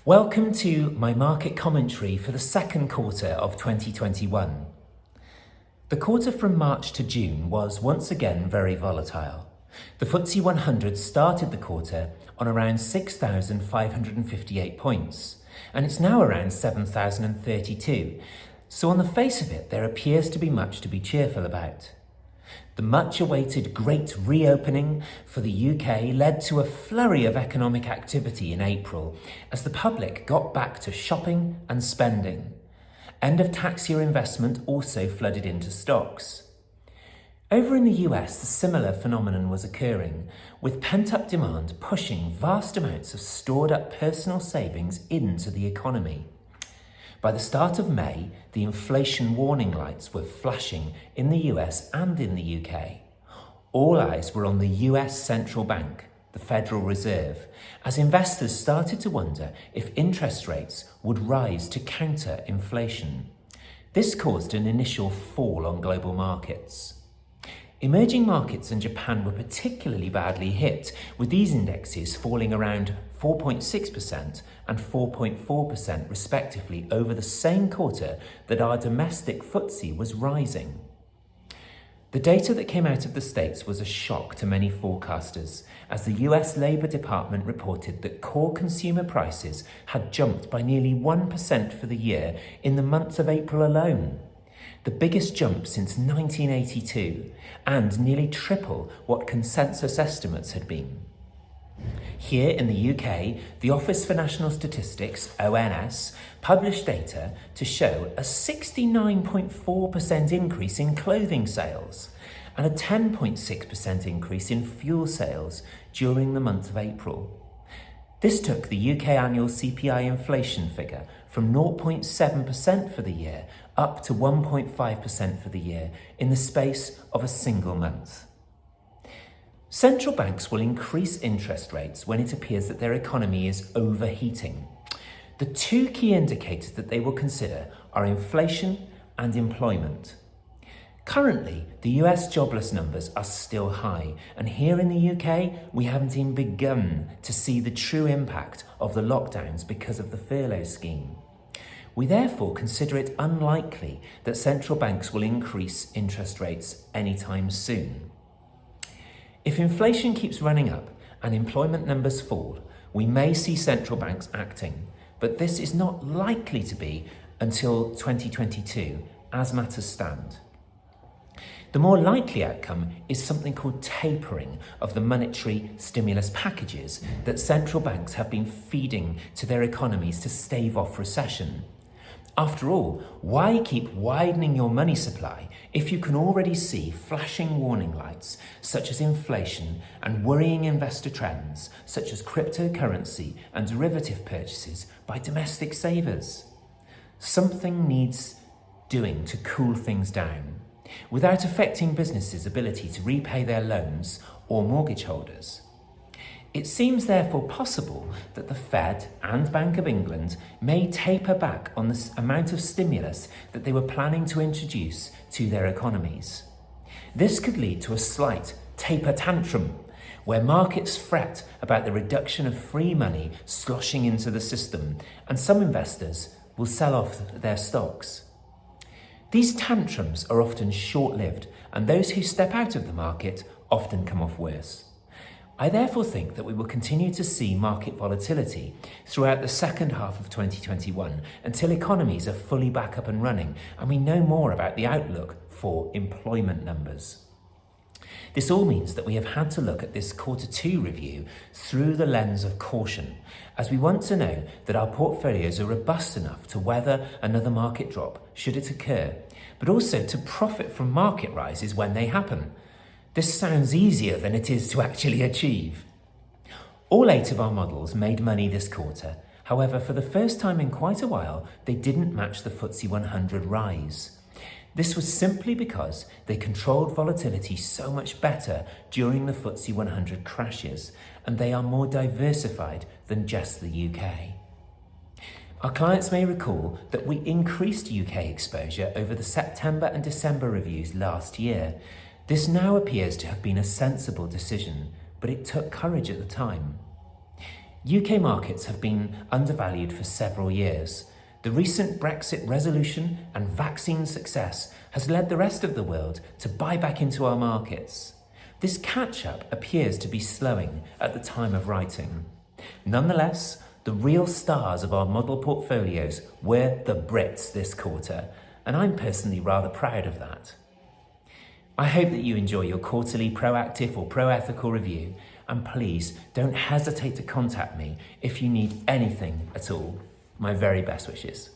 Welcome to my market commentary for the second quarter of 2021. The quarter from March to June was once again very volatile. The FTSE 100 started the quarter on around 6,558 points, and it's now around 7,032. So on the face of it, there appears to be much to be cheerful about. The much-awaited Great Reopening for the UK led to a flurry of economic activity in April as the public got back to shopping and spending. End-of-tax-year investment also flooded into stocks. Over in the US, a similar phenomenon was occurring, with pent-up demand pushing vast amounts of stored-up personal savings into the economy. By the start of May, the inflation warning lights were flashing in the US and in the UK. All eyes were on the US central bank, the Federal Reserve, as investors started to wonder if interest rates would rise to counter inflation. This caused an initial fall on global markets. Emerging markets and Japan were particularly badly hit, with these indexes falling around 4.6% and 4.4% respectively over the same quarter that our domestic FTSE was rising. The data that came out of the States was a shock to many forecasters, as the US Labour Department reported that core consumer prices had jumped by nearly 1% for the year in the month of April alone. The biggest jump since 1982, and nearly triple what consensus estimates had been. Here in the UK, the Office for National Statistics, ONS, published data to show a 69.4% increase in clothing sales and a 10.6% increase in fuel sales during the month of April. This took the UK annual CPI inflation figure from 0.7% for the year up to 1.5% for the year in the space of a single month. Central banks will increase interest rates when it appears that their economy is overheating. The two key indicators that they will consider are inflation and employment. Currently, the US jobless numbers are still high, and here in the UK, we haven't even begun to see the true impact of the lockdowns because of the furlough scheme. We therefore consider it unlikely that central banks will increase interest rates anytime soon. If inflation keeps running up and employment numbers fall, we may see central banks acting, but this is not likely to be until 2022 as matters stand. The more likely outcome is something called tapering of the monetary stimulus packages that central banks have been feeding to their economies to stave off recession. After all, why keep widening your money supply if you can already see flashing warning lights such as inflation and worrying investor trends such as cryptocurrency and derivative purchases by domestic savers? Something needs doing to cool things down, without affecting businesses' ability to repay their loans or mortgage holders. It seems therefore possible that the Fed and Bank of England may taper back on the amount of stimulus that they were planning to introduce to their economies. This could lead to a slight taper tantrum, where markets fret about the reduction of free money sloshing into the system, and some investors will sell off their stocks. These tantrums are often short-lived, and those who step out of the market often come off worse. I therefore think that we will continue to see market volatility throughout the second half of 2021 until economies are fully back up and running and we know more about the outlook for employment numbers. This all means that we have had to look at this Q2 review through the lens of caution, as we want to know that our portfolios are robust enough to weather another market drop should it occur, but also to profit from market rises when they happen. This sounds easier than it is to actually achieve. All 8 of our models made money this quarter. However, for the first time in quite a while, they didn't match the FTSE 100 rise. This was simply because they controlled volatility so much better during the FTSE 100 crashes, and they are more diversified than just the UK. Our clients may recall that we increased UK exposure over the September and December reviews last year. This now appears to have been a sensible decision, but it took courage at the time. UK markets have been undervalued for several years. The recent Brexit resolution and vaccine success has led the rest of the world to buy back into our markets. This catch-up appears to be slowing at the time of writing. Nonetheless, the real stars of our model portfolios were the Brits this quarter, and I'm personally rather proud of that. I hope that you enjoy your quarterly proactive or pro-ethical review, and please don't hesitate to contact me if you need anything at all. My very best wishes.